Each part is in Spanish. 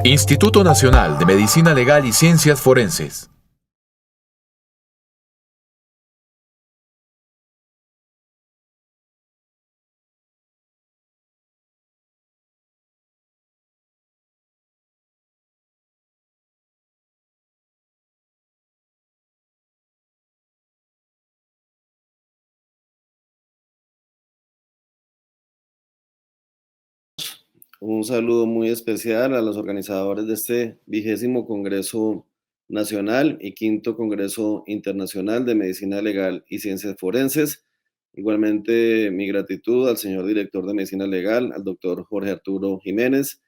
Instituto Nacional de Medicina Legal y Ciencias Forenses. Un saludo muy especial a los organizadores de este 20º Congreso Nacional y 5º Congreso Internacional de Medicina Legal y Ciencias Forenses. Igualmente, mi gratitud al señor director de Medicina Legal, al doctor Jorge Arturo Jiménez,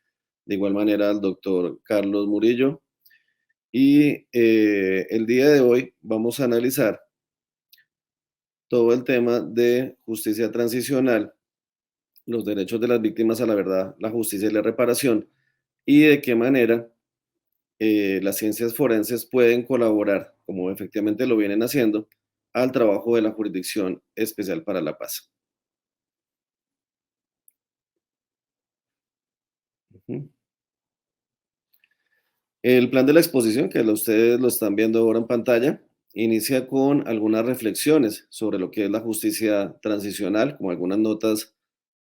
de igual manera al doctor Carlos Murillo. Y el día de hoy vamos a analizar todo el tema de justicia transicional, los derechos de las víctimas a la verdad, la justicia y la reparación, y de qué manera las ciencias forenses pueden colaborar, como efectivamente lo vienen haciendo, al trabajo de la Jurisdicción Especial para la Paz. Ujú. El plan de la exposición, que ustedes lo están viendo ahora en pantalla, inicia con algunas reflexiones sobre lo que es la justicia transicional, como algunas notas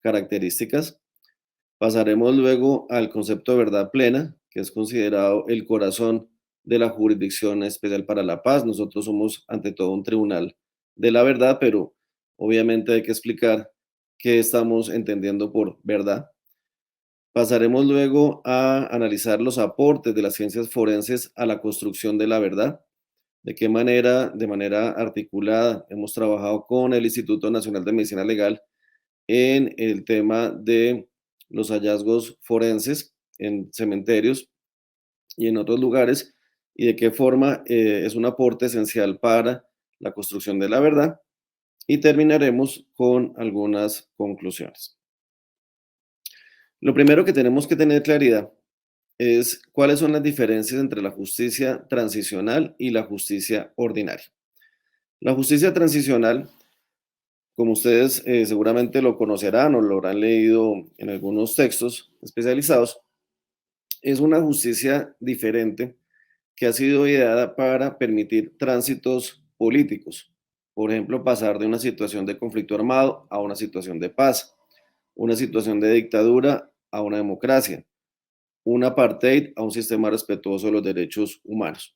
características. Pasaremos luego al concepto de verdad plena, que es considerado el corazón de la Jurisdicción Especial para la Paz. Nosotros somos ante todo un tribunal de la verdad, pero obviamente hay que explicar qué estamos entendiendo por verdad. Pasaremos luego a analizar los aportes de las ciencias forenses a la construcción de la verdad, de qué manera, de manera articulada, hemos trabajado con el Instituto Nacional de Medicina Legal en el tema de los hallazgos forenses en cementerios y en otros lugares, y de qué forma es un aporte esencial para la construcción de la verdad. Y terminaremos con algunas conclusiones. Lo primero que tenemos que tener claridad es cuáles son las diferencias entre la justicia transicional y la justicia ordinaria. La justicia transicional, como ustedes seguramente lo conocerán o lo habrán leído en algunos textos especializados, es una justicia diferente que ha sido ideada para permitir tránsitos políticos. Por ejemplo, pasar de una situación de conflicto armado a una situación de paz, una situación de dictadura a una democracia, un apartheid a un sistema respetuoso de los derechos humanos.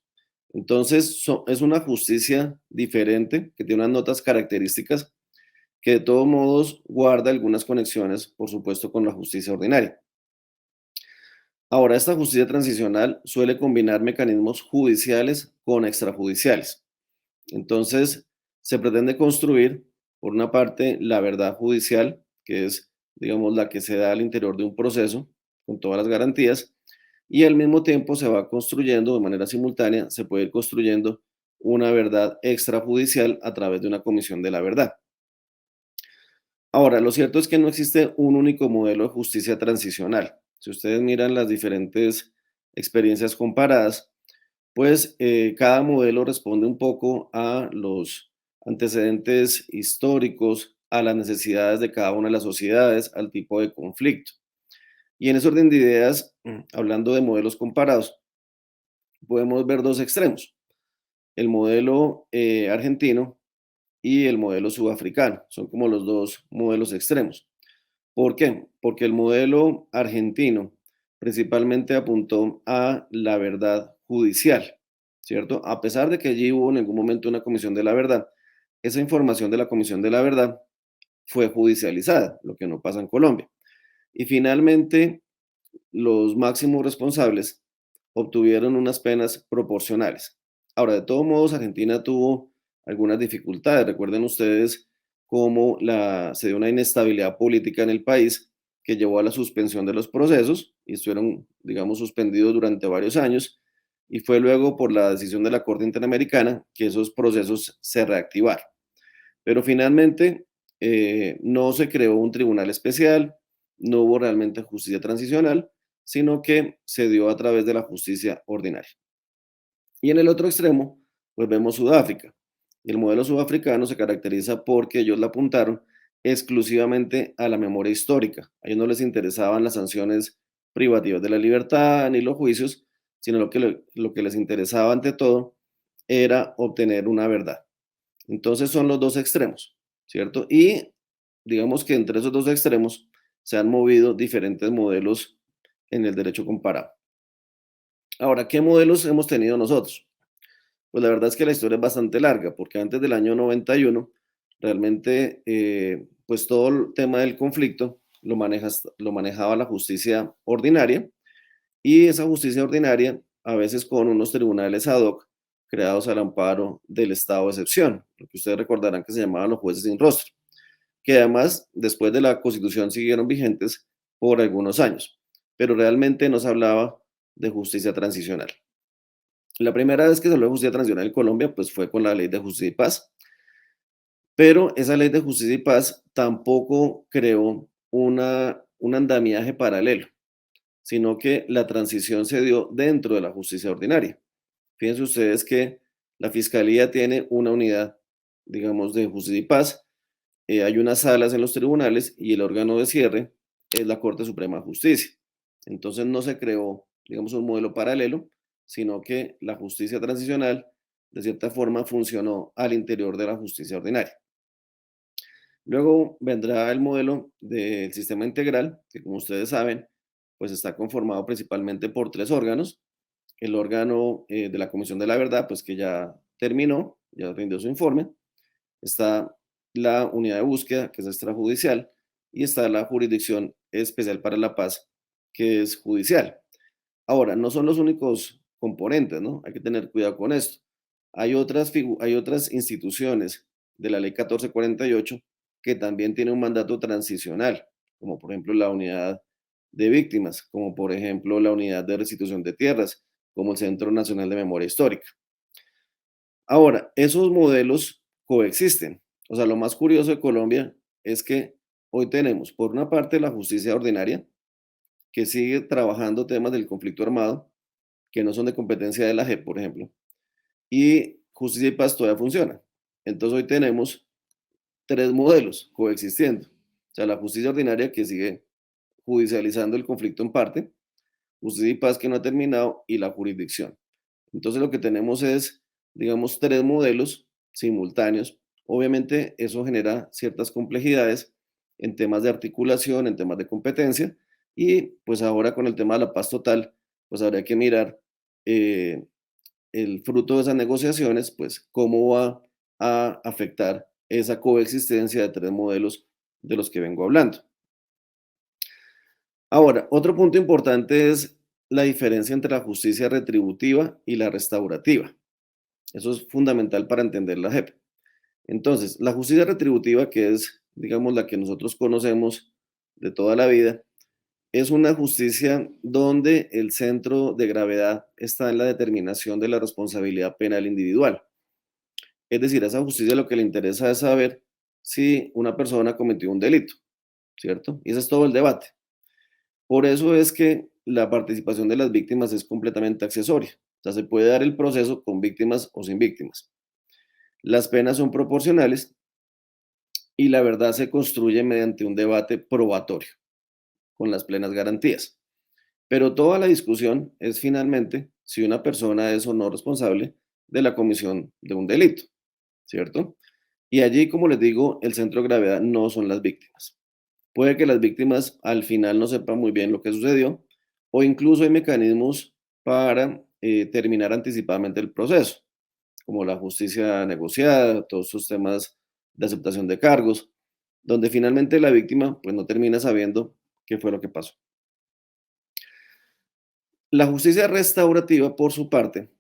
Entonces, es una justicia diferente que tiene unas notas características que de todos modos guarda algunas conexiones, por supuesto, con la justicia ordinaria. Ahora, esta justicia transicional suele combinar mecanismos judiciales con extrajudiciales. Entonces, se pretende construir, por una parte, la verdad judicial, que es, digamos, la que se da al interior de un proceso, con todas las garantías, y al mismo tiempo se va construyendo de manera simultánea, se puede ir construyendo una verdad extrajudicial a través de una comisión de la verdad. Ahora, lo cierto es que no existe un único modelo de justicia transicional. Si ustedes miran las diferentes experiencias comparadas, pues cada modelo responde un poco a los antecedentes históricos, a las necesidades de cada una de las sociedades, al tipo de conflicto. Y en ese orden de ideas, hablando de modelos comparados, podemos ver dos extremos, el modelo argentino y el modelo sudafricano. Son como los dos modelos extremos. ¿Por qué? Porque el modelo argentino principalmente apuntó a la verdad judicial, ¿cierto? A pesar de que allí hubo en algún momento una comisión de la verdad, esa información de la comisión de la verdad fue judicializada, lo que no pasa en Colombia. Y finalmente, los máximos responsables obtuvieron unas penas proporcionales. Ahora, de todos modos, Argentina tuvo algunas dificultades. Recuerden ustedes cómo se dio una inestabilidad política en el país que llevó a la suspensión de los procesos y estuvieron, digamos, suspendidos durante varios años. Y fue luego por la decisión de la Corte Interamericana que esos procesos se reactivaron. Pero finalmente no se creó un tribunal especial, no hubo realmente justicia transicional, sino que se dio a través de la justicia ordinaria. Y en el otro extremo, pues vemos Sudáfrica. El modelo sudafricano se caracteriza porque ellos la apuntaron exclusivamente a la memoria histórica. A ellos no les interesaban las sanciones privativas de la libertad ni los juicios, sino lo que les interesaba ante todo era obtener una verdad. Entonces son los dos extremos, ¿cierto? Y digamos que entre esos dos extremos se han movido diferentes modelos en el derecho comparado. Ahora, ¿qué modelos hemos tenido nosotros? Pues la verdad es que la historia es bastante larga, porque antes del año 91, realmente, pues todo el tema del conflicto lo manejaba la justicia ordinaria, y esa justicia ordinaria, a veces con unos tribunales ad hoc, creados al amparo del estado de excepción, lo que ustedes recordarán que se llamaban los jueces sin rostro, que además, después de la Constitución, siguieron vigentes por algunos años, pero realmente no se hablaba de justicia transicional. La primera vez que se habló de justicia transicional en Colombia, pues fue con la Ley de Justicia y Paz, pero esa Ley de Justicia y Paz tampoco creó un andamiaje paralelo, sino que la transición se dio dentro de la justicia ordinaria. Fíjense ustedes que la Fiscalía tiene una unidad, digamos, de justicia y paz, hay unas salas en los tribunales y el órgano de cierre es la Corte Suprema de Justicia. Entonces no se creó, digamos, un modelo paralelo, sino que la justicia transicional, de cierta forma, funcionó al interior de la justicia ordinaria. Luego vendrá el modelo del sistema integral, que como ustedes saben, pues está conformado principalmente por tres órganos. El órgano de la Comisión de la Verdad, pues que ya terminó, ya rindió su informe. Está la unidad de búsqueda, que es extrajudicial, y está la Jurisdicción Especial para la Paz, que es judicial. Ahora, no son los únicos componentes, ¿no? Hay que tener cuidado con esto. Hay otras instituciones de la Ley 1448 que también tienen un mandato transicional, como por ejemplo la unidad de víctimas, como por ejemplo la unidad de restitución de tierras, como el Centro Nacional de Memoria Histórica. Ahora, esos modelos coexisten. O sea, lo más curioso de Colombia es que hoy tenemos, por una parte, la justicia ordinaria, que sigue trabajando temas del conflicto armado, que no son de competencia de la JEP, por ejemplo, y justicia y paz todavía funciona. Entonces hoy tenemos tres modelos coexistiendo. O sea, la justicia ordinaria que sigue judicializando el conflicto en parte, justicia y paz que no ha terminado y la jurisdicción. Entonces lo que tenemos es, digamos, tres modelos simultáneos. Obviamente eso genera ciertas complejidades en temas de articulación, en temas de competencia, y pues ahora con el tema de la paz total, pues habría que mirar eh, el fruto de esas negociaciones, pues cómo va a afectar esa coexistencia de tres modelos de los que vengo hablando. Ahora, otro punto importante es la diferencia entre la justicia retributiva y la restaurativa. Eso es fundamental para entender la JEP. Entonces, la justicia retributiva, que es, digamos, la que nosotros conocemos de toda la vida, es una justicia donde el centro de gravedad está en la determinación de la responsabilidad penal individual. Es decir, a esa justicia lo que le interesa es saber si una persona cometió un delito, ¿cierto? Y ese es todo el debate. Por eso es que la participación de las víctimas es completamente accesoria. O sea, se puede dar el proceso con víctimas o sin víctimas. Las penas son proporcionales y la verdad se construye mediante un debate probatorio, con las plenas garantías. Pero toda la discusión es finalmente si una persona es o no responsable de la comisión de un delito, ¿cierto? Y allí, como les digo, el centro de gravedad no son las víctimas. Puede que las víctimas al final no sepan muy bien lo que sucedió, o incluso hay mecanismos para terminar anticipadamente el proceso, como la justicia negociada, todos esos temas de aceptación de cargos, donde finalmente la víctima pues no termina sabiendo qué fue lo que pasó. La justicia restaurativa, por su parte,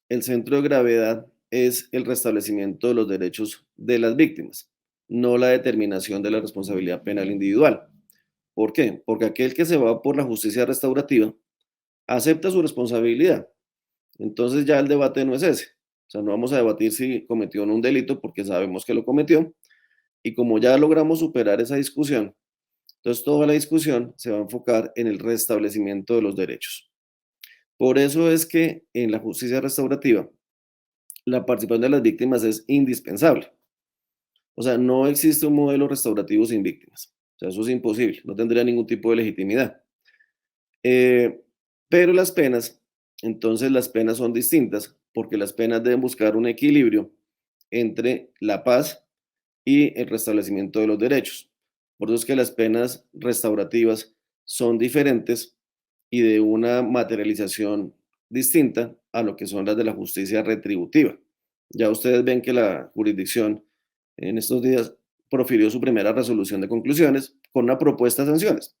el centro de gravedad es el restablecimiento de los derechos de las víctimas, no la determinación de la responsabilidad penal individual. ¿Por qué? Porque aquel que se va por la justicia restaurativa acepta su responsabilidad. Entonces ya el debate no es ese. O sea, no vamos a debatir si cometió o no un delito porque sabemos que lo cometió. Y como ya logramos superar esa discusión, entonces toda la discusión se va a enfocar en el restablecimiento de los derechos. Por eso es que en la justicia restaurativa la participación de las víctimas es indispensable. O sea, no existe un modelo restaurativo sin víctimas. O sea, eso es imposible, no tendría ningún tipo de legitimidad. Eh, pero entonces las penas son distintas, porque las penas deben buscar un equilibrio entre la paz y el restablecimiento de los derechos. Por eso es que las penas restaurativas son diferentes y de una materialización distinta a lo que son las de la justicia retributiva. Ya ustedes ven que la jurisdicción en estos días profirió su primera resolución de conclusiones con una propuesta de sanciones.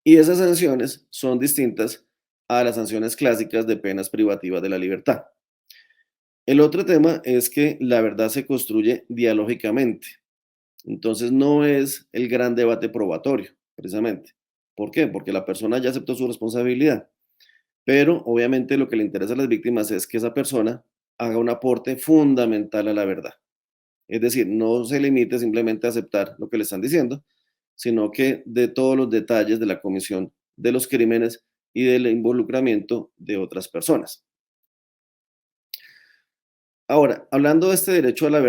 Y esas sanciones son distintas a las sanciones clásicas de penas privativas de la libertad. El otro tema es que la verdad se construye dialógicamente. Entonces no es el gran debate probatorio, precisamente. ¿Por qué? Porque la persona ya aceptó su responsabilidad. Pero obviamente lo que le interesa a las víctimas es que esa persona haga un aporte fundamental a la verdad. Es decir, no se limite simplemente a aceptar lo que le están diciendo, sino que de todos los detalles de la comisión de los crímenes y del involucramiento de otras personas. Ahora, hablando de este derecho a la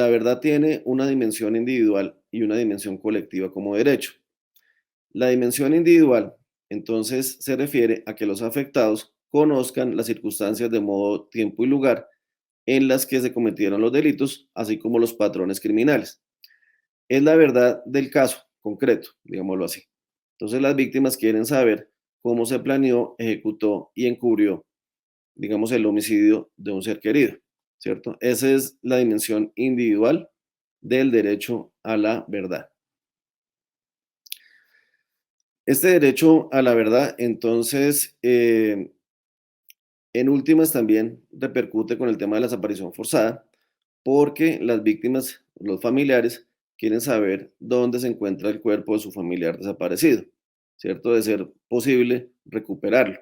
verdad tiene una dimensión individual y una dimensión colectiva como derecho. La dimensión individual, entonces, se refiere a que los afectados conozcan las circunstancias de modo, tiempo y lugar en las que se cometieron los delitos, así como los patrones criminales. Es la verdad del caso concreto, digámoslo así. Entonces, las víctimas quieren saber cómo se planeó, ejecutó y encubrió, digamos, el homicidio de un ser querido, ¿cierto? Esa es la dimensión individual del derecho a la verdad. Este derecho a la verdad, entonces, en últimas también repercute con el tema de la desaparición forzada, porque las víctimas, los familiares, quieren saber dónde se encuentra el cuerpo de su familiar desaparecido, ¿cierto? De ser posible recuperarlo.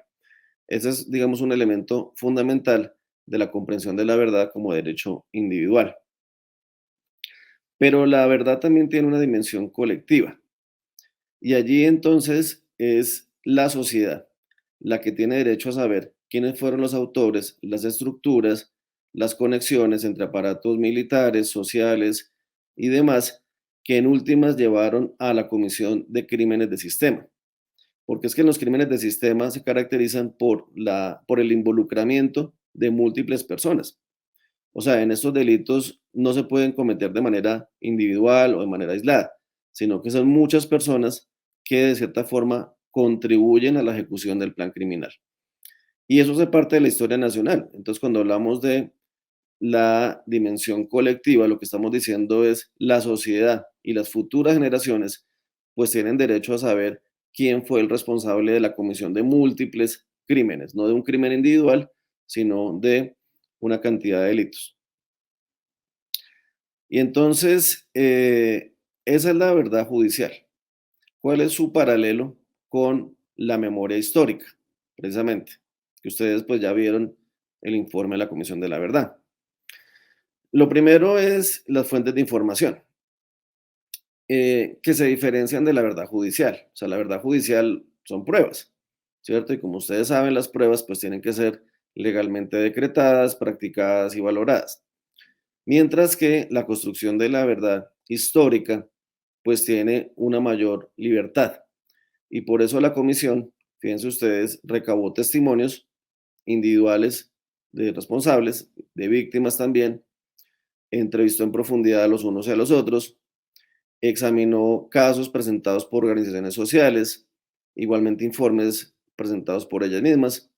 Ese es, digamos, un elemento fundamental de la comprensión de la verdad como derecho individual. Pero la verdad también tiene una dimensión colectiva. Y allí entonces es la sociedad la que tiene derecho a saber quiénes fueron los autores, las estructuras, las conexiones entre aparatos militares, sociales y demás que en últimas llevaron a la comisión de crímenes de sistema. Porque es que los crímenes de sistema se caracterizan por el involucramiento de múltiples personas. O sea, en estos delitos no se pueden cometer de manera individual o de manera aislada, sino que son muchas personas que de cierta forma contribuyen a la ejecución del plan criminal. Y eso hace parte de la historia nacional. Entonces, cuando hablamos de la dimensión colectiva, lo que estamos diciendo es la sociedad y las futuras generaciones, pues tienen derecho a saber quién fue el responsable de la comisión de múltiples crímenes, no de un crimen individual, sino de una cantidad de delitos. Y entonces, esa es la verdad judicial. ¿Cuál es su paralelo con la memoria histórica? Precisamente, que ustedes pues ya vieron el informe de la Comisión de la Verdad. Lo primero es las fuentes de información, que se diferencian de la verdad judicial. O sea, la verdad judicial son pruebas, ¿cierto? Y como ustedes saben, las pruebas pues tienen que ser legalmente decretadas, practicadas y valoradas. Mientras que la construcción de la verdad histórica pues tiene una mayor libertad. Y por eso la comisión, fíjense ustedes, recabó testimonios individuales de responsables, de víctimas también, entrevistó en profundidad a los unos y a los otros, examinó casos presentados por organizaciones sociales, igualmente informes presentados por ellas mismas,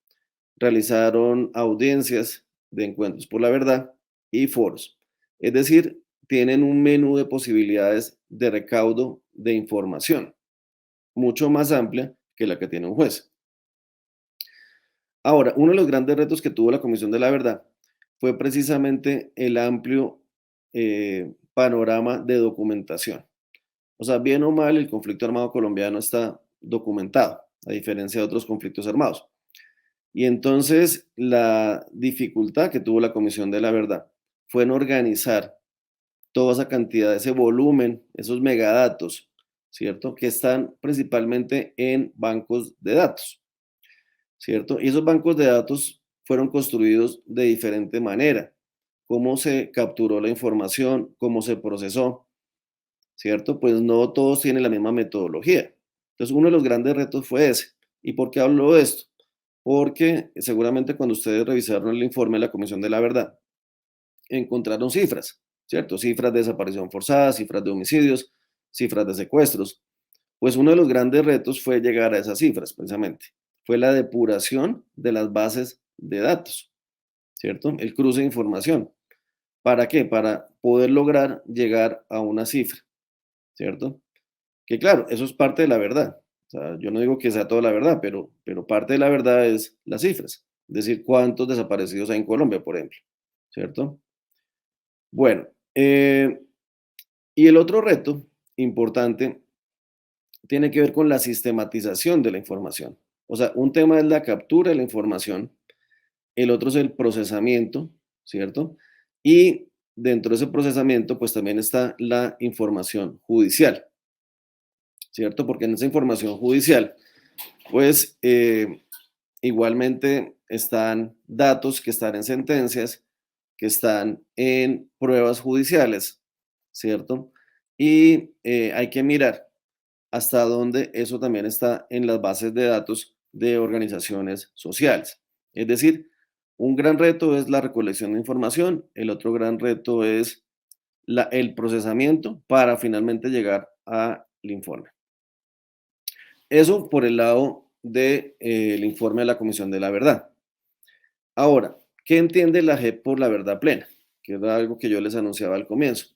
realizaron audiencias de encuentros por la verdad y foros. Es decir, tienen un menú de posibilidades de recaudo de información, mucho más amplia que la que tiene un juez. Ahora, uno de los grandes retos que tuvo la Comisión de la Verdad fue precisamente el amplio panorama de documentación. O sea, bien o mal, el conflicto armado colombiano está documentado, a diferencia de otros conflictos armados. Y entonces la dificultad que tuvo la Comisión de la Verdad fue en organizar toda esa cantidad, ese volumen, esos megadatos, ¿cierto? Que están principalmente en bancos de datos, ¿cierto? Y esos bancos de datos fueron construidos de diferente manera. Cómo se capturó la información, cómo se procesó, ¿cierto? Pues no todos tienen la misma metodología. Entonces, uno de los grandes retos fue ese. ¿Y por qué hablo de esto? Porque seguramente cuando ustedes revisaron el informe de la Comisión de la Verdad, encontraron cifras, ¿cierto? Cifras de desaparición forzada, cifras de homicidios, cifras de secuestros. Pues uno de los grandes retos fue llegar a esas cifras, precisamente. Fue la depuración de las bases de datos, ¿cierto? El cruce de información. ¿Para qué? Para poder lograr llegar a una cifra, ¿cierto? Que claro, eso es parte de la verdad. O sea, yo no digo que sea toda la verdad, pero parte de la verdad es las cifras. Es decir, cuántos desaparecidos hay en Colombia, por ejemplo, ¿cierto? Bueno, y el otro reto importante tiene que ver con la sistematización de la información. O sea, un tema es la captura de la información, el otro es el procesamiento, ¿cierto? Y dentro de ese procesamiento, pues también está la información judicial, ¿cierto? Porque en esa información judicial, pues igualmente están datos que están en sentencias, que están en pruebas judiciales, ¿cierto? Y hay que mirar hasta dónde eso también está en las bases de datos de organizaciones sociales. Es decir, un gran reto es la recolección de información, el otro gran reto es el procesamiento para finalmente llegar al informe. Eso por el lado del informe de la Comisión de la Verdad. Ahora, ¿qué entiende la JEP por la verdad plena? Que era algo que yo les anunciaba al comienzo.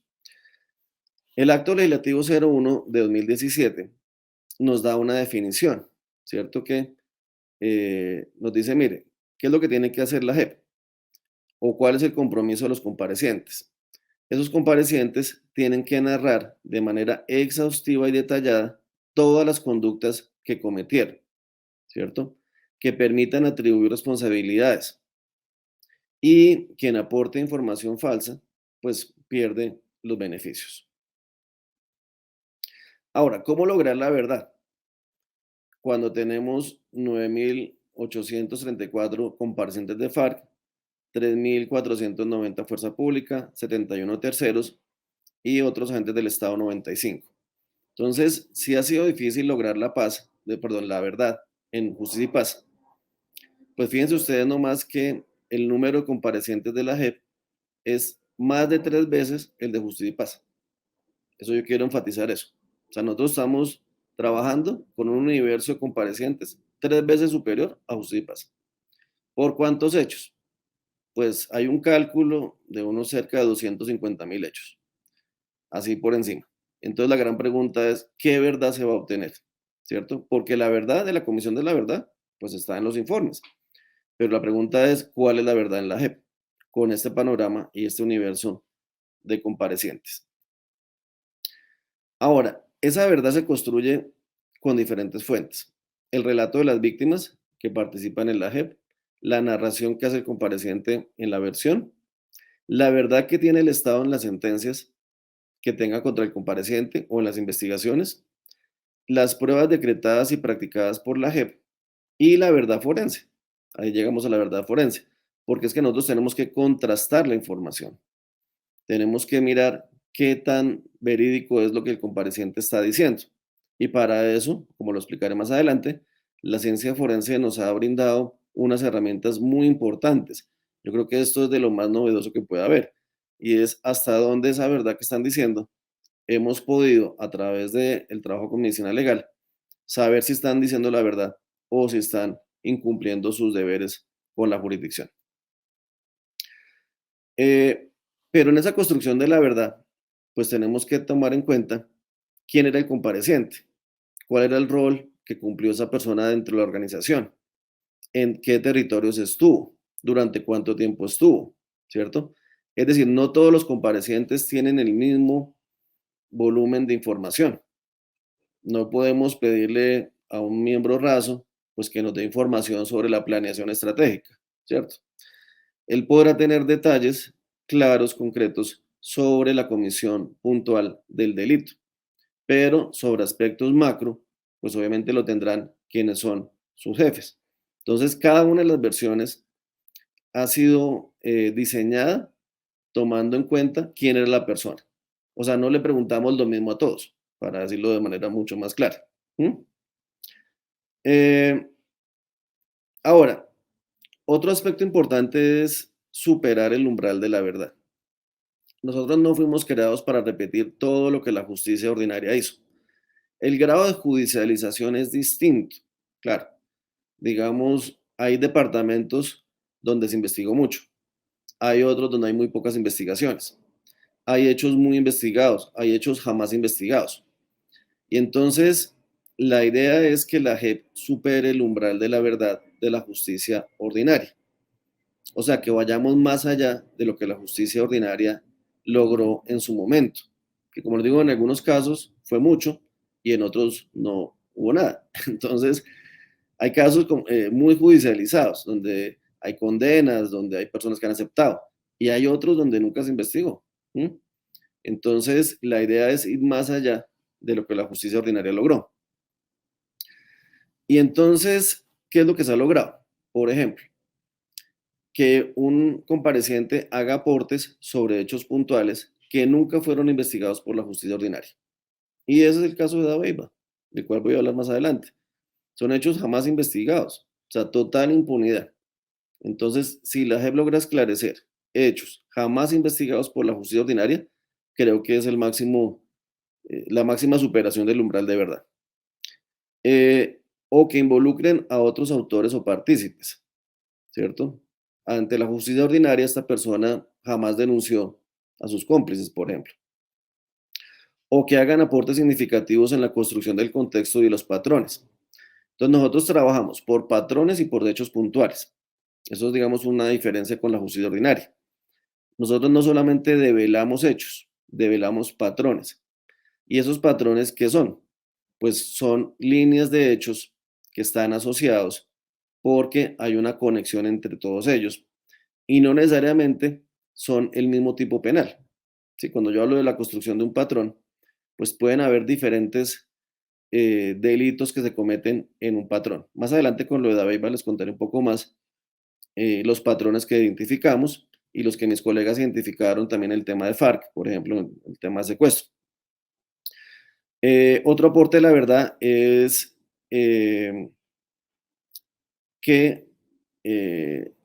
El acto legislativo 01 de 2017 nos da una definición, ¿cierto? Que nos dice, mire, ¿qué es lo que tiene que hacer la JEP? ¿O cuál es el compromiso de los comparecientes? Esos comparecientes tienen que narrar de manera exhaustiva y detallada todas las conductas que cometieron, ¿cierto? Que permitan atribuir responsabilidades. Y quien aporte información falsa, pues pierde los beneficios. Ahora, ¿cómo lograr la verdad? Cuando tenemos 9.834 comparecientes de FARC, 3.490 Fuerza Pública, 71 terceros y otros agentes del Estado 95. Entonces, sí ha sido difícil lograr la verdad en Justicia y Paz. Pues fíjense ustedes nomás que el número de comparecientes de la JEP es más de 3 veces el de Justicia y Paz. Eso yo quiero enfatizar eso. O sea, nosotros estamos trabajando con un universo de comparecientes 3 veces superior a Justicia y Paz. ¿Por cuántos hechos? Pues hay un cálculo de unos cerca de 250.000 hechos, así por encima. Entonces la gran pregunta es, ¿qué verdad se va a obtener? ¿Cierto? Porque la verdad de la Comisión de la Verdad, pues está en los informes. Pero la pregunta es, ¿cuál es la verdad en la JEP? Con este panorama y este universo de comparecientes. Ahora, esa verdad se construye con diferentes fuentes. El relato de las víctimas que participan en la JEP, la narración que hace el compareciente en la versión, la verdad que tiene el Estado en las sentencias que tenga contra el compareciente o en las investigaciones, las pruebas decretadas y practicadas por la JEP y la verdad forense. Ahí llegamos a la verdad forense, porque es que nosotros tenemos que contrastar la información. Tenemos que mirar qué tan verídico es lo que el compareciente está diciendo. Y para eso, como lo explicaré más adelante, la ciencia forense nos ha brindado unas herramientas muy importantes. Yo creo que esto es de lo más novedoso que puede haber. Y es hasta dónde esa verdad que están diciendo hemos podido, a través del trabajo con medicina legal, saber si están diciendo la verdad o si están incumpliendo sus deberes con la jurisdicción. Eh, pero en esa construcción de la verdad, pues tenemos que tomar en cuenta quién era el compareciente, cuál era el rol que cumplió esa persona dentro de la organización, en qué territorios estuvo, durante cuánto tiempo estuvo, ¿cierto? Es decir, no todos los comparecientes tienen el mismo volumen de información. No podemos pedirle a un miembro raso, pues que nos dé información sobre la planeación estratégica, ¿cierto? Él podrá tener detalles claros, concretos, sobre la comisión puntual del delito, pero sobre aspectos macro, pues obviamente lo tendrán quienes son sus jefes. Entonces, cada una de las versiones ha sido diseñada tomando en cuenta quién era la persona. O sea, no le preguntamos lo mismo a todos, para decirlo de manera mucho más clara. ¿Mm? Eh, Ahora, otro aspecto importante es superar el umbral de la verdad. Nosotros no fuimos creados para repetir todo lo que la justicia ordinaria hizo. El grado de judicialización es distinto. Claro, digamos, hay departamentos donde se investigó mucho, hay otros donde hay muy pocas investigaciones, hay hechos muy investigados, hay hechos jamás investigados. Y entonces, la idea es que la JEP supere el umbral de la verdad de la justicia ordinaria. O sea, que vayamos más allá de lo que la justicia ordinaria logró en su momento. Que como les digo, en algunos casos fue mucho y en otros no hubo nada. Entonces, hay casos muy judicializados, donde hay condenas, donde hay personas que han aceptado, y hay otros donde nunca se investigó. ¿M? Entonces, la idea es ir más allá de lo que la justicia ordinaria logró. Y entonces, ¿qué es lo que se ha logrado? Por ejemplo, que un compareciente haga aportes sobre hechos puntuales que nunca fueron investigados por la justicia ordinaria. Y ese es el caso de Dabeiba, del cual voy a hablar más adelante. Son hechos jamás investigados, o sea, total impunidad. Entonces, si la JEP logra esclarecer hechos jamás investigados por la justicia ordinaria, creo que es el máximo, la máxima superación del umbral de verdad. O que involucren a otros autores o partícipes, ¿cierto? Ante la justicia ordinaria, esta persona jamás denunció a sus cómplices, por ejemplo. O que hagan aportes significativos en la construcción del contexto y de los patrones. Entonces, nosotros trabajamos por patrones y por hechos puntuales. Eso es, digamos, una diferencia con la justicia ordinaria. Nosotros no solamente develamos hechos, develamos patrones. ¿Y esos patrones qué son? Pues son líneas de hechos que están asociados porque hay una conexión entre todos ellos y no necesariamente son el mismo tipo penal. ¿Sí? Cuando yo hablo de la construcción de un patrón, pues pueden haber diferentes delitos que se cometen en un patrón. Más adelante con lo de Dabeiba les contaré un poco más los patrones que identificamos y los que mis colegas identificaron también el tema de FARC, por ejemplo, el tema de secuestro. Otro aporte, la verdad, es que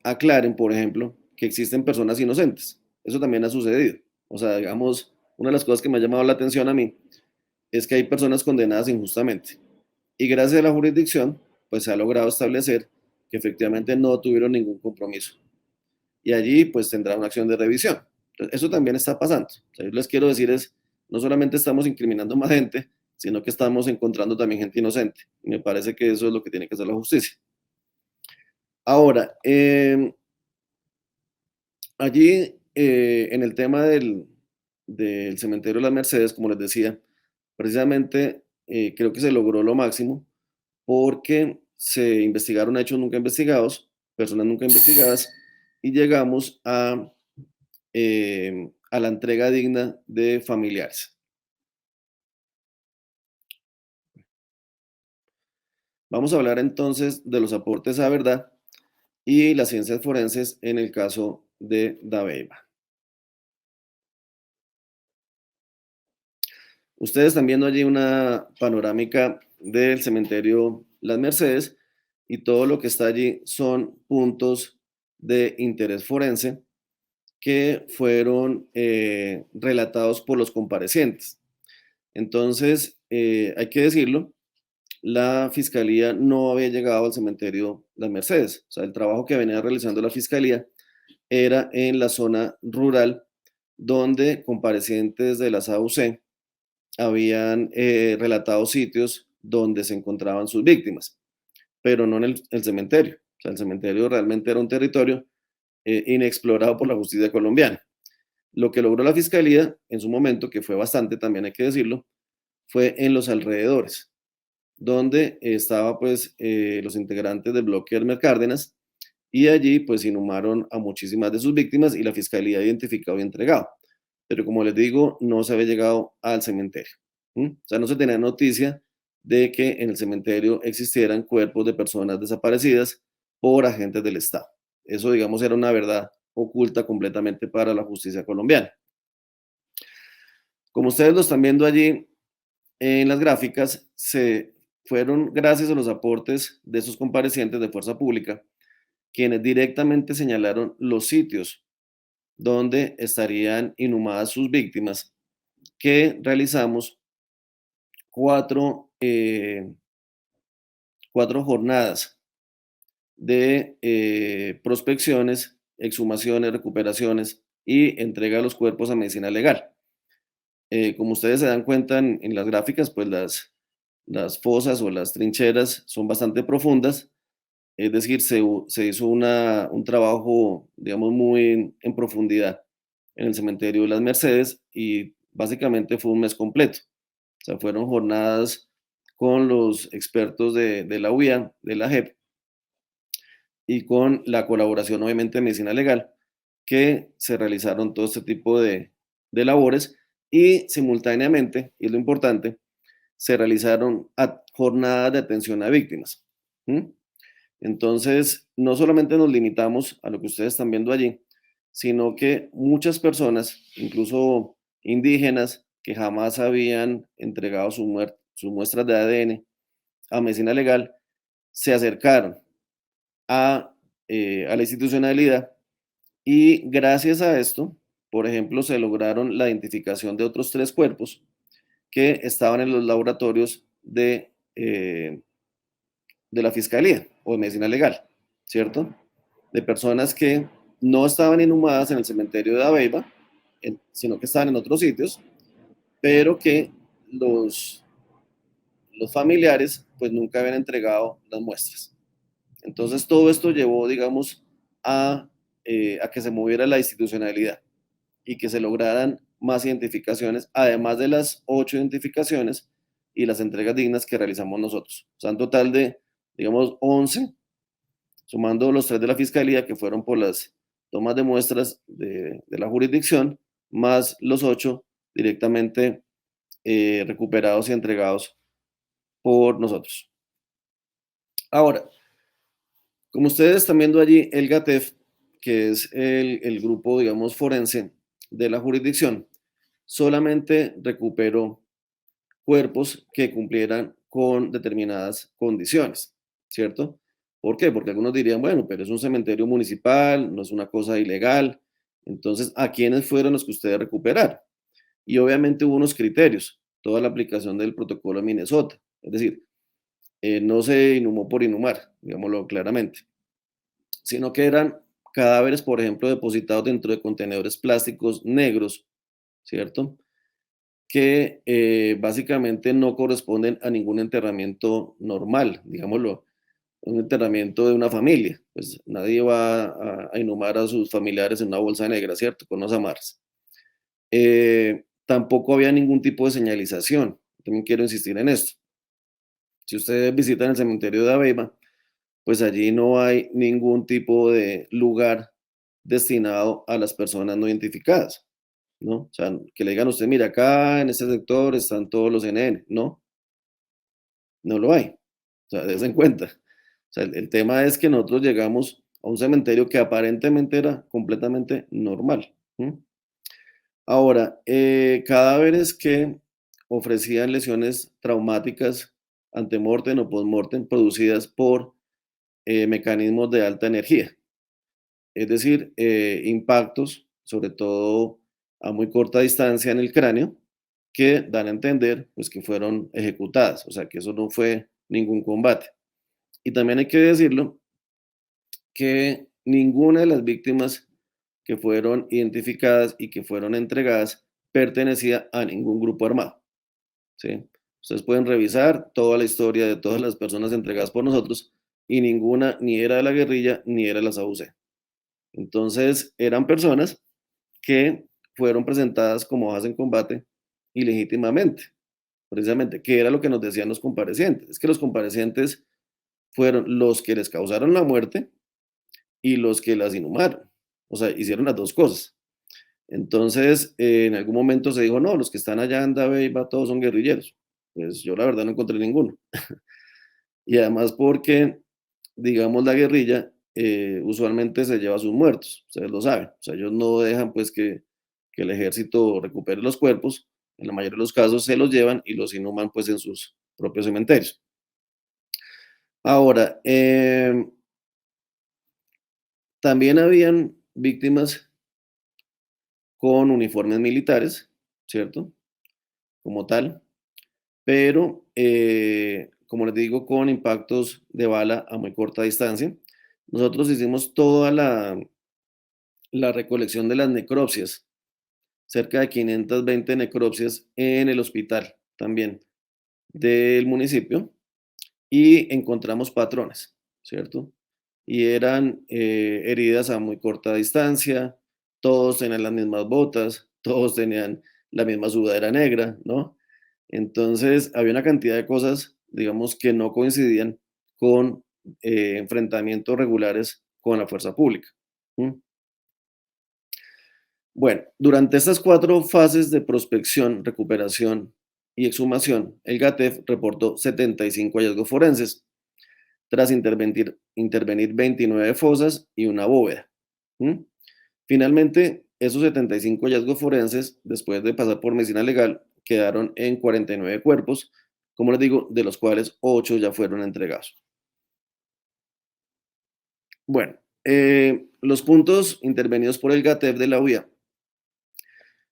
aclaren, por ejemplo, que existen personas inocentes. Eso también ha sucedido. O sea, digamos, una de las cosas que me ha llamado la atención a mí es que hay personas condenadas injustamente. Y gracias a la jurisdicción, pues se ha logrado establecer que efectivamente no tuvieron ningún compromiso. Y allí, pues tendrá una acción de revisión. Entonces, eso también está pasando. O sea, yo les quiero decir es, no solamente estamos incriminando más gente, sino que estamos encontrando también gente inocente. Y me parece que eso es lo que tiene que hacer la justicia. Ahora, allí en el tema del cementerio de las Mercedes, como les decía, precisamente creo que se logró lo máximo porque se investigaron hechos nunca investigados, personas nunca investigadas, y llegamos a la entrega digna de familiares. Vamos a hablar entonces de los aportes a verdad y las ciencias forenses en el caso de Dabeiba. Ustedes están viendo allí una panorámica del cementerio Las Mercedes y todo lo que está allí son puntos de interés forense que fueron relatados por los comparecientes. Entonces, hay que decirlo, la fiscalía no había llegado al cementerio Las Mercedes. O sea, el trabajo que venía realizando la fiscalía era en la zona rural donde comparecientes de las AUC habían relatado sitios donde se encontraban sus víctimas, pero no en el cementerio. O sea, el cementerio realmente era un territorio inexplorado por la justicia colombiana. Lo que logró la fiscalía en su momento, que fue bastante, también hay que decirlo, fue en los alrededores, donde estaba pues los integrantes del bloque Hermer Cárdenas y allí pues inhumaron a muchísimas de sus víctimas y la fiscalía ha identificado y entregado. Pero como les digo, no se había llegado al cementerio. O sea, no se tenía noticia de que en el cementerio existieran cuerpos de personas desaparecidas por agentes del Estado. Eso, digamos, era una verdad oculta completamente para la justicia colombiana. Como ustedes lo están viendo allí en las gráficas, se fueron gracias a los aportes de esos comparecientes de Fuerza Pública, quienes directamente señalaron los sitios donde estarían inhumadas sus víctimas, que realizamos cuatro, cuatro jornadas de prospecciones, exhumaciones, recuperaciones y entrega de los cuerpos a medicina legal. Como ustedes se dan cuenta en las gráficas, pues las fosas o las trincheras son bastante profundas, es decir, se hizo un trabajo, digamos, muy en profundidad en el cementerio de las Mercedes y básicamente fue un mes completo. O sea, fueron jornadas con los expertos de la UIA, de la JEP, y con la colaboración, obviamente, de medicina legal, que se realizaron todo este tipo de labores y simultáneamente, y es lo importante, se realizaron jornadas de atención a víctimas. ¿M? Entonces, no solamente nos limitamos a lo que ustedes están viendo allí, sino que muchas personas, incluso indígenas, que jamás habían entregado sus muestras de ADN a medicina legal, se acercaron a la institucionalidad y gracias a esto, por ejemplo, se lograron la identificación de otros 3 cuerpos que estaban en los laboratorios de la Fiscalía o de Medicina Legal, ¿cierto? De personas que no estaban inhumadas en el cementerio de Abeiba, sino que estaban en otros sitios, pero que los, los familiares pues nunca habían entregado las muestras. Entonces todo esto llevó, digamos, a que se moviera la institucionalidad y que se lograran más identificaciones, además de las 8 identificaciones y las entregas dignas que realizamos nosotros. O sea, un total de, digamos, 11, sumando los 3 de la Fiscalía, que fueron por las tomas de muestras de la jurisdicción, más los 8 directamente recuperados y entregados por nosotros. Ahora, como ustedes están viendo allí, el GATEF, que es el grupo, digamos, forense de la jurisdicción, solamente recuperó cuerpos que cumplieran con determinadas condiciones, ¿cierto? ¿Por qué? Porque algunos dirían, bueno, pero es un cementerio municipal, no es una cosa ilegal. Entonces, ¿a quiénes fueron los que ustedes recuperaron? Y obviamente hubo unos criterios, toda la aplicación del protocolo de Minnesota. Es decir, no se inhumó por inhumar, digámoslo claramente, sino que eran cadáveres, por ejemplo, depositados dentro de contenedores plásticos negros, ¿cierto? Que básicamente no corresponden a ningún enterramiento normal, digámoslo, un enterramiento de una familia. Pues nadie va a inhumar a sus familiares en una bolsa negra, ¿cierto? Con los amarres. Tampoco había ningún tipo de señalización. También quiero insistir en esto. Si ustedes visitan el cementerio de Abeiba, pues allí no hay ningún tipo de lugar destinado a las personas no identificadas, ¿no? O sea, que le digan a usted, mira, acá en este sector están todos los NN. No, no lo hay. O sea, des en cuenta. O sea, el tema es que nosotros llegamos a un cementerio que aparentemente era completamente normal. ¿M? Ahora, cadáveres que ofrecían lesiones traumáticas antemortem o postmortem producidas por mecanismos de alta energía, es decir, impactos, sobre todo a muy corta distancia en el cráneo, que dan a entender pues, que fueron ejecutadas, o sea que eso no fue ningún combate. Y también hay que decirlo que ninguna de las víctimas que fueron identificadas y que fueron entregadas pertenecía a ningún grupo armado, ¿sí? Ustedes pueden revisar toda la historia de todas las personas entregadas por nosotros y ninguna ni era de la guerrilla ni era de las AUC. Entonces eran personas que fueron presentadas como bajas en combate ilegítimamente, precisamente, que era lo que nos decían los comparecientes. Es que los comparecientes fueron los que les causaron la muerte y los que las inhumaron. O sea, hicieron las dos cosas. Entonces, en algún momento se dijo, no, los que están allá en Dabeiba todos son guerrilleros. Pues yo la verdad no encontré ninguno. Y además porque, digamos, la guerrilla usualmente se lleva a sus muertos, ustedes lo saben. O sea, ellos no dejan pues que el ejército recupere los cuerpos. En la mayoría de los casos se los llevan y los inhuman pues en sus propios cementerios. Ahora, también habían víctimas con uniformes militares, ¿cierto? Como tal, pero, como les digo, con impactos de bala a muy corta distancia. Nosotros hicimos toda la recolección de las necropsias, cerca de 520 necropsias en el hospital también del municipio, y encontramos patrones, ¿cierto? Y eran heridas a muy corta distancia, todos tenían las mismas botas, todos tenían la misma sudadera negra, ¿no? Entonces, había una cantidad de cosas, digamos, que no coincidían con enfrentamientos regulares con la fuerza pública. ¿M? Bueno, durante estas 4 fases de prospección, recuperación y exhumación, el GATEF reportó 75 hallazgos forenses, tras intervenir 29 fosas y una bóveda. ¿M? Finalmente, esos 75 hallazgos forenses, después de pasar por medicina legal, quedaron en 49 cuerpos, como les digo, de los cuales 8 ya fueron entregados. Bueno, los puntos intervenidos por el GATEF de la UIA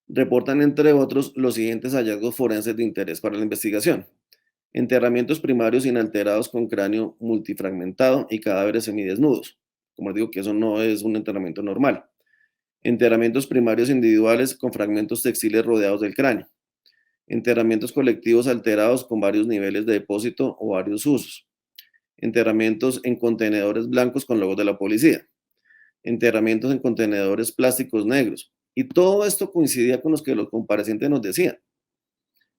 reportan, entre otros, los siguientes hallazgos forenses de interés para la investigación: enterramientos primarios inalterados con cráneo multifragmentado y cadáveres semidesnudos. Como les digo, que eso no es un enterramiento normal. Enterramientos primarios individuales con fragmentos textiles rodeados del cráneo. Enterramientos colectivos alterados con varios niveles de depósito o varios usos. Enterramientos en contenedores blancos con logos de la policía. Enterramientos en contenedores plásticos negros. Y todo esto coincidía con los que los comparecientes nos decían.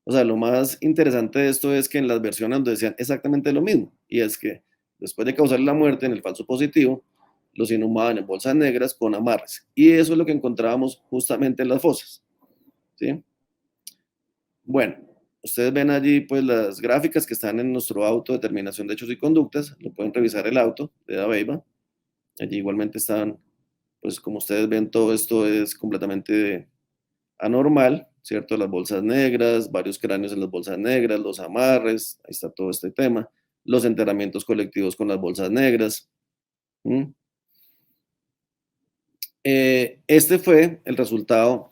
O sea, lo más interesante de esto es que en las versiones nos decían exactamente lo mismo. Y es que después de causar la muerte en el falso positivo, los inhumaban en bolsas negras con amarres. Y eso es lo que encontrábamos justamente en las fosas, ¿sí? Bueno, ustedes ven allí pues las gráficas que están en nuestro auto de determinación de hechos y conductas. Lo pueden revisar el auto de Dabeiba. Allí igualmente están, pues como ustedes ven, todo esto es completamente anormal, ¿cierto? Las bolsas negras, varios cráneos en las bolsas negras, los amarres, ahí está todo este tema, los enterramientos colectivos con las bolsas negras. ¿M? Este fue el resultado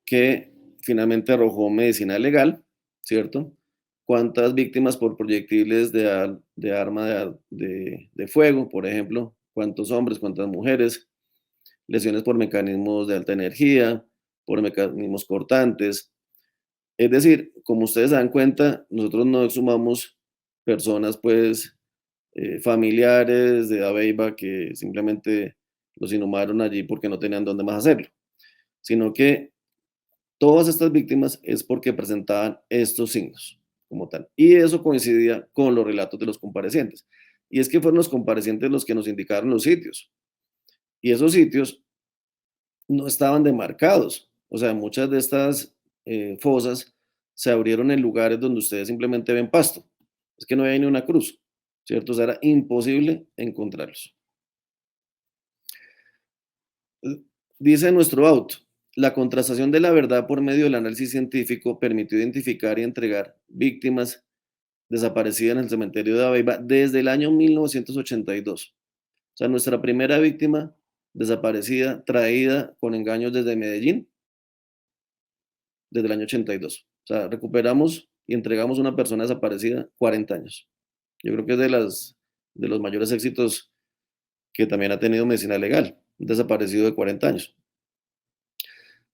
que finalmente arrojó medicina legal, ¿cierto? ¿Cuántas víctimas por proyectiles de arma de fuego, por ejemplo? ¿Cuántos hombres, cuántas mujeres? Lesiones por mecanismos de alta energía, por mecanismos cortantes. Es decir, como ustedes se dan cuenta, nosotros no exhumamos personas, pues, familiares de Dabeiba que simplemente los inhumaron allí porque no tenían dónde más hacerlo, sino que todas estas víctimas es porque presentaban estos signos como tal. Y eso coincidía con los relatos de los comparecientes. Y es que fueron los comparecientes los que nos indicaron los sitios. Y esos sitios no estaban demarcados. O sea, muchas de estas fosas se abrieron en lugares donde ustedes simplemente ven pasto. Es que no había ni una cruz, ¿cierto? O sea, era imposible encontrarlos. Dice nuestro auto, la contrastación de la verdad por medio del análisis científico permitió identificar y entregar víctimas desaparecidas en el cementerio de Abeiba desde el año 1982. O sea, nuestra primera víctima desaparecida, traída con engaños desde Medellín, desde el año 82. O sea, recuperamos y entregamos una persona desaparecida 40 años. Yo creo que es de los mayores éxitos que también ha tenido medicina legal, un desaparecido de 40 años.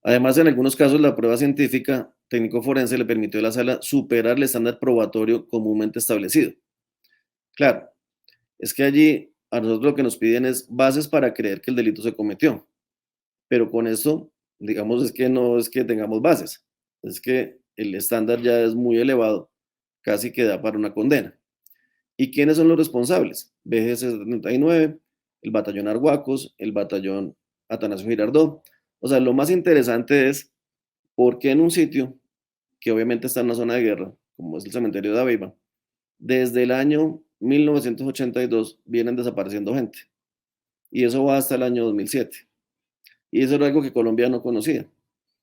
Además, en algunos casos, la prueba científica técnico-forense le permitió a la sala superar el estándar probatorio comúnmente establecido. Claro, es que allí a nosotros lo que nos piden es bases para creer que el delito se cometió, pero con eso, digamos, es que no es que tengamos bases, es que el estándar ya es muy elevado, casi que da para una condena. ¿Y quiénes son los responsables? BGC 79, el batallón Arhuacos, el batallón Atanasio Girardot. O sea, lo más interesante es por qué en un sitio que obviamente está en una zona de guerra, como es el cementerio de Aveiva, desde el año 1982 vienen desapareciendo gente. Y eso va hasta el año 2007. Y eso era algo que Colombia no conocía.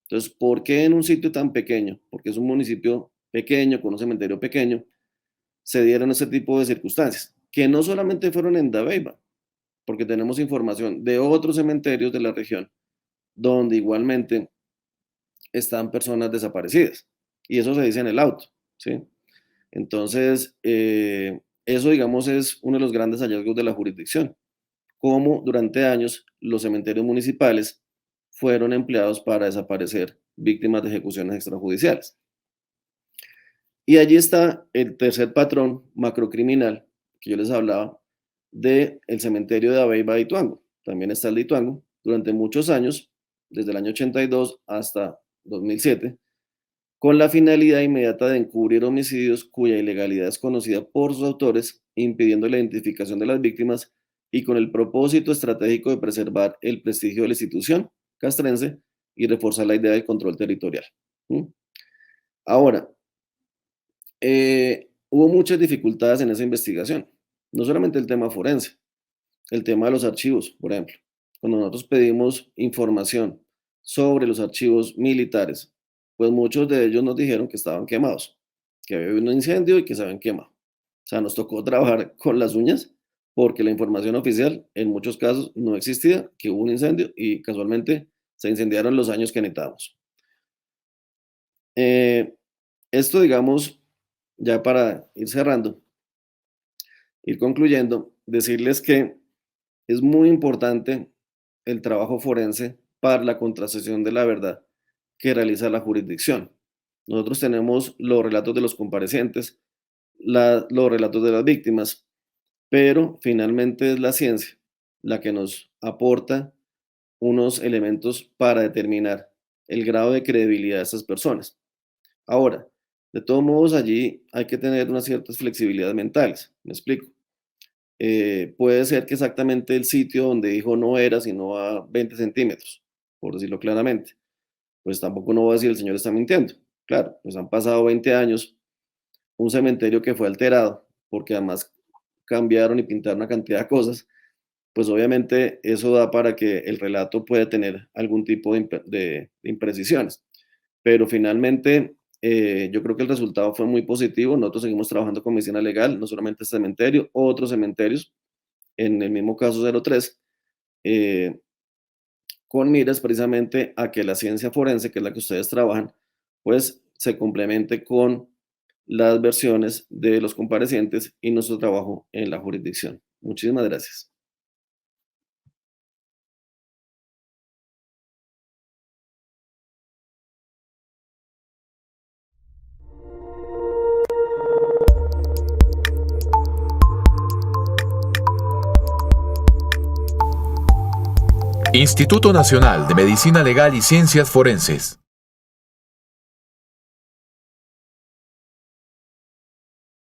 Entonces, ¿por qué en un sitio tan pequeño? Porque es un municipio pequeño, con un cementerio pequeño, se dieron ese tipo de circunstancias. que no solamente fueron en Dabeiba, porque tenemos información de otros cementerios de la región donde igualmente están personas desaparecidas. Y eso se dice en el auto, ¿sí? Entonces, eso, digamos, es uno de los grandes hallazgos de la jurisdicción, cómo durante años los cementerios municipales fueron empleados para desaparecer víctimas de ejecuciones extrajudiciales. Y allí está el tercer patrón macrocriminal que yo les hablaba del cementerio de Dabeiba de Ituango. También está el de Ituango. Durante muchos años, desde el año 82 hasta 2007, con la finalidad inmediata de encubrir homicidios cuya ilegalidad es conocida por sus autores, impidiendo la identificación de las víctimas y con el propósito estratégico de preservar el prestigio de la institución castrense y reforzar la idea del control territorial. Ahora, hubo muchas dificultades en esa investigación, no solamente el tema forense, el tema de los archivos, por ejemplo. Cuando nosotros pedimos información sobre los archivos militares, pues muchos de ellos nos dijeron que estaban quemados, que había habido un incendio y que se habían quemado. O sea, nos tocó trabajar con las uñas porque la información oficial en muchos casos no existía, que hubo un incendio y casualmente se incendiaron los años que necesitábamos. Esto, digamos, ya para ir cerrando, ir concluyendo, decirles que es muy importante el trabajo forense para la contrastación de la verdad que realiza la jurisdicción. Nosotros tenemos los relatos de los comparecientes, los relatos de las víctimas, pero finalmente es la ciencia la que nos aporta unos elementos para determinar el grado de credibilidad de estas personas. Ahora, de todos modos, allí hay que tener unas ciertas flexibilidades mentales. Me explico. Puede ser que exactamente el sitio donde dijo no era, sino a 20 centímetros, por decirlo claramente. Pues tampoco no va a decir el señor está mintiendo. Claro, pues han pasado 20 años, un cementerio que fue alterado, porque además cambiaron y pintaron una cantidad de cosas, pues obviamente eso da para que el relato pueda tener algún tipo de imprecisiones. Pero finalmente yo creo que el resultado fue muy positivo. Nosotros seguimos trabajando con medicina legal, no solamente este cementerio, otros cementerios, en el mismo caso 03, con miras precisamente a que la ciencia forense, que es la que ustedes trabajan, pues se complemente con las versiones de los comparecientes y nuestro trabajo en la jurisdicción. Muchísimas gracias. Instituto Nacional de Medicina Legal y Ciencias Forenses.